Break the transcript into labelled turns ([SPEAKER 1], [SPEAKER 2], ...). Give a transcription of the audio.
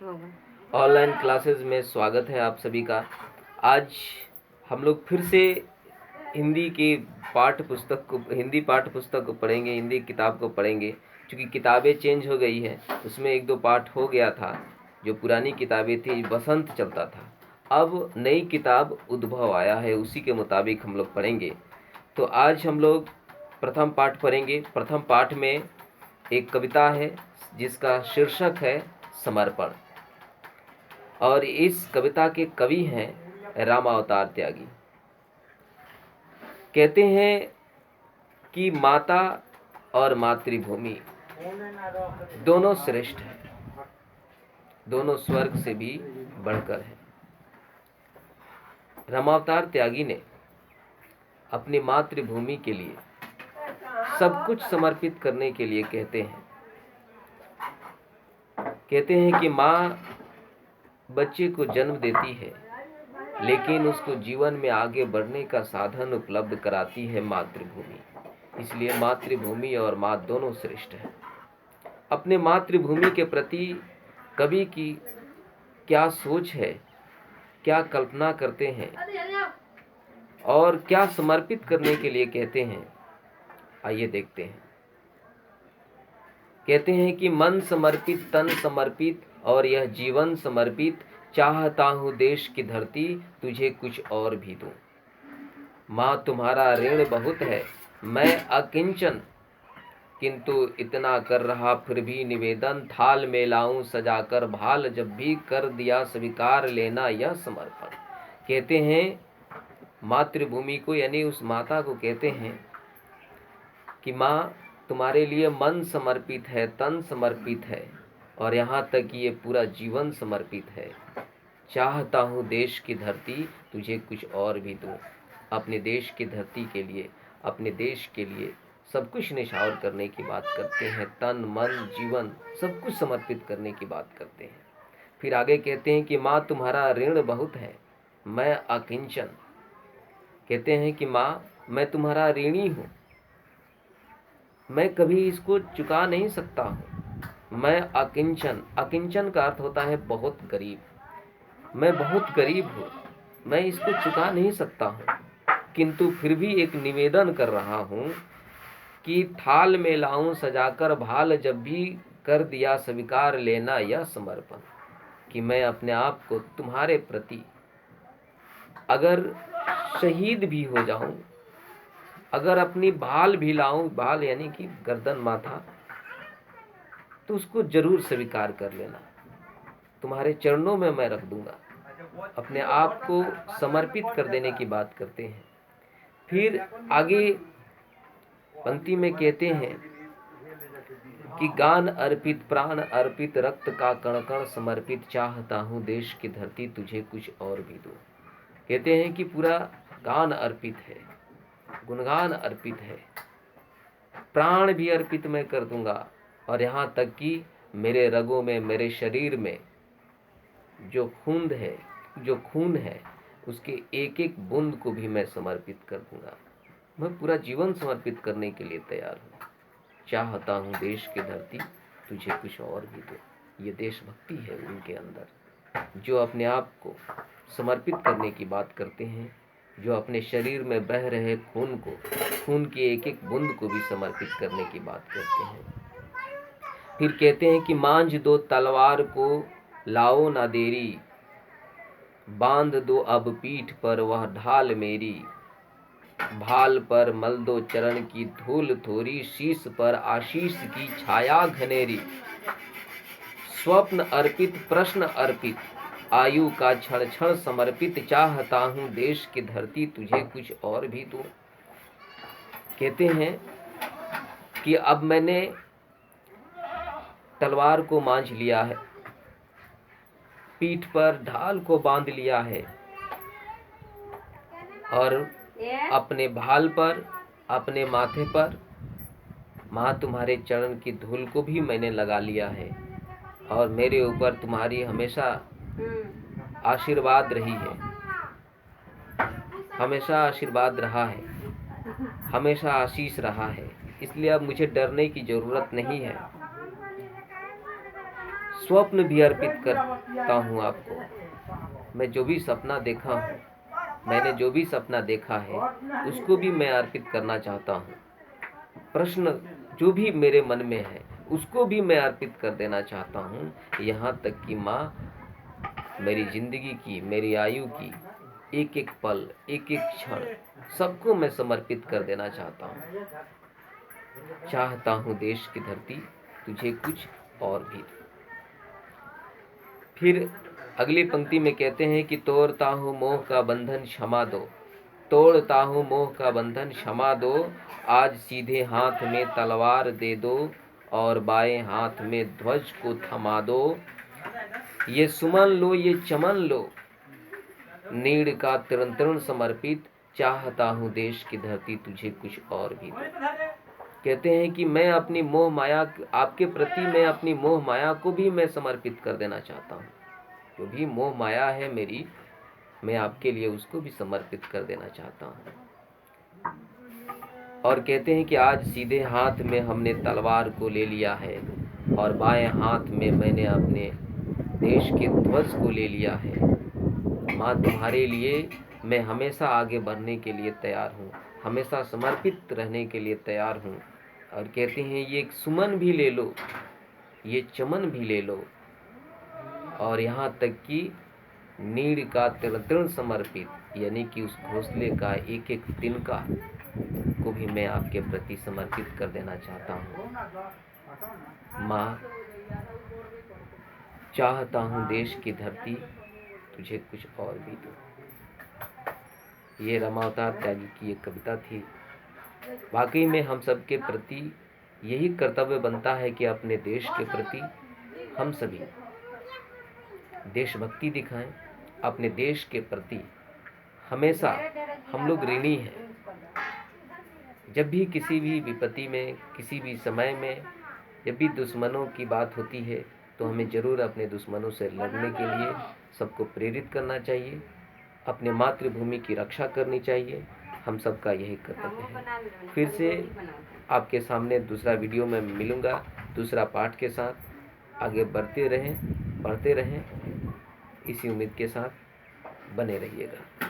[SPEAKER 1] Online classes में स्वागत है आप सभी का। आज हम लोग फिर से हिंदी पाठ्य पुस्तक को पढ़ेंगे, हिंदी किताब को पढ़ेंगे। क्योंकि किताबें चेंज हो गई है, उसमें एक दो पाठ हो गया था। जो पुरानी किताबें थी, बसंत चलता था, अब नई किताब उद्भव आया है, उसी के मुताबिक हम लोग पढ़ेंगे। तो आज हम लोग प्रथम पाठ पढ़ेंगे। प्रथम पाठ में एक कविता है जिसका शीर्षक है समर्पण, और इस कविता के कवि हैं रामावतार त्यागी। कहते हैं कि माता और मातृभूमि दोनों श्रेष्ठ हैं, दोनों स्वर्ग से भी बढ़कर हैं। रामावतार त्यागी ने अपनी मातृभूमि के लिए सब कुछ समर्पित करने के लिए कहते हैं कि माँ बच्चे को जन्म देती है, लेकिन उसको जीवन में आगे बढ़ने का साधन उपलब्ध कराती है मातृभूमि। इसलिए मातृभूमि और माँ दोनों श्रेष्ठ हैं। अपने मातृभूमि के प्रति कवि की क्या सोच है, क्या कल्पना करते हैं और क्या समर्पित करने के लिए कहते हैं, आइए देखते हैं। कहते हैं कि मन समर्पित, तन समर्पित और यह जीवन समर्पित, चाहता हूँ देश की धरती तुझे कुछ और भी दूं। माँ तुम्हारा ऋण बहुत है, मैं अकिंचन, किंतु इतना कर रहा फिर भी निवेदन, थाल में लाऊं सजाकर भाल, जब भी कर दिया स्वीकार लेना यह समर्पण। कहते हैं मातृभूमि को, यानी उस माता को कहते हैं कि माँ तुम्हारे लिए मन समर्पित है, तन समर्पित है और यहाँ तक कि ये पूरा जीवन समर्पित है। चाहता हूँ देश की धरती तुझे कुछ और भी दूँ। अपने देश की धरती के लिए, अपने देश के लिए सब कुछ निछावर करने की बात करते हैं, तन मन जीवन सब कुछ समर्पित करने की बात करते हैं। फिर आगे कहते हैं कि माँ तुम्हारा ऋण बहुत है, मैं अकिंचन। कहते हैं कि माँ मैं तुम्हारा ऋणी हूँ, मैं कभी इसको चुका नहीं सकता हूँ। मैं अकिंचन, अकिंचन का अर्थ होता है बहुत गरीब। मैं बहुत गरीब हूँ, मैं इसको चुका नहीं सकता हूँ, किंतु फिर भी एक निवेदन कर रहा हूँ कि थाल में लाऊं सजाकर भाल, जब भी कर दिया स्वीकार लेना यह समर्पण। कि मैं अपने आप को तुम्हारे प्रति अगर शहीद भी हो जाऊं, अगर अपनी भाल भी लाऊं, भाल यानी कि गर्दन माथा, तो उसको जरूर स्वीकार कर लेना। तुम्हारे चरणों में मैं रख दूंगा। अपने आप को समर्पित कर देने की बात करते हैं। फिर आगे पंक्ति में कहते हैं कि गान अर्पित, प्राण अर्पित, रक्त का कण कण समर्पित, चाहता हूँ देश की धरती तुझे कुछ और भी दूं। कहते हैं कि पूरा गान अर्पित है, गुणगान अर्पित है, प्राण भी अर्पित मैं कर दूंगा, और यहाँ तक कि मेरे रगों में, मेरे शरीर में जो खून है उसके एक एक बूंद को भी मैं समर्पित कर दूंगा। मैं पूरा जीवन समर्पित करने के लिए तैयार हूँ। चाहता हूँ देश की धरती तुझे कुछ और भी दो। ये देशभक्ति है उनके अंदर, जो अपने आप को समर्पित करने की बात करते हैं, जो अपने शरीर में बह रहे खून की एक एक बूंद को भी समर्पित करने की बात करते हैं। फिर कहते हैं कि मांझ दो तलवार को लाओ ना देरी, बांध दो अब पीठ पर वह ढाल मेरी, भाल पर मल दो चरण की धूल थोरी, शीश पर आशीष की छाया घनेरी, स्वप्न अर्पित, प्रश्न अर्पित, आयु का क्षण क्षण समर्पित, चाहता हूँ देश की धरती तुझे कुछ और भी दूं। कहते हैं कि अब मैंने तलवार को मांझ लिया है, पीठ पर ढाल को बांध लिया है, और अपने भाल पर, अपने माथे पर माँ तुम्हारे चरण की धूल को भी मैंने लगा लिया है, और मेरे ऊपर तुम्हारी हमेशा आशीर्वाद रही है, हमेशा आशीर्वाद रहा है, हमेशा आशीष रहा है। इसलिए अब मुझे डरने की जरूरत नहीं है। स्वप्न भी अर्पित करता हूँ आपको। मैं जो भी सपना देखा हूँ, मैंने जो भी सपना देखा है उसको भी मैं अर्पित करना चाहता हूँ। प्रश्न जो भी मेरे मन में है उसको भी मैं अर्पित कर देना चाहता हूँ। यहाँ तक कि माँ, मेरी जिंदगी की, मेरी आयु की एक एक पल, एक एक क्षण सबको मैं समर्पित कर देना चाहता हूँ। चाहता हूँ देश की धरती तुझे कुछ और भी। फिर अगली पंक्ति में कहते हैं कि तोड़ता हूँ मोह का बंधन क्षमा दो, तोड़ता हूँ मोह का बंधन क्षमा दो, आज सीधे हाथ में तलवार दे दो और बाएं हाथ में ध्वज को थमा दो। ये सुमन लो, ये चमन लो, नीड़ का तृण तृण समर्पित, चाहता हूँ देश की धरती तुझे कुछ और भी दो। कहते हैं कि मैं अपनी मोह माया, आपके प्रति मैं अपनी मोह माया को भी मैं समर्पित कर देना चाहता हूँ। जो भी मोह माया है मेरी, मैं आपके लिए उसको भी समर्पित कर देना चाहता हूँ। और कहते हैं कि आज सीधे हाथ में हमने तलवार को ले लिया है और बाएं हाथ में मैंने अपने देश के ध्वज को ले लिया है। माँ, तुम्हारे लिए मैं हमेशा आगे बढ़ने के लिए तैयार हूँ, हमेशा समर्पित रहने के लिए तैयार हूँ। और कहते हैं ये एक सुमन भी ले लो, ये चमन भी ले लो, और यहाँ तक कि नीड़ का तृण समर्पित, यानी कि उस घोंसले का एक एक तिनका को भी मैं आपके प्रति समर्पित कर देना चाहता हूँ। माँ, चाहता हूँ देश की धरती तुझे कुछ और भी दो। ये रामावतार त्यागी की एक कविता थी। वाकई में हम सब के प्रति यही कर्तव्य बनता है कि अपने देश के प्रति हम सभी देशभक्ति दिखाएं। अपने देश के प्रति हमेशा हम लोग ऋणी हैं। जब भी किसी भी विपत्ति में, किसी भी समय में, जब भी दुश्मनों की बात होती है तो हमें ज़रूर अपने दुश्मनों से लड़ने के लिए सबको प्रेरित करना चाहिए, अपने मातृभूमि की रक्षा करनी चाहिए। हम सबका यही कर्तव्य है। फिर से आपके सामने दूसरा वीडियो में मिलूँगा दूसरा पाठ के साथ। आगे बढ़ते रहें इसी उम्मीद के साथ बने रहिएगा।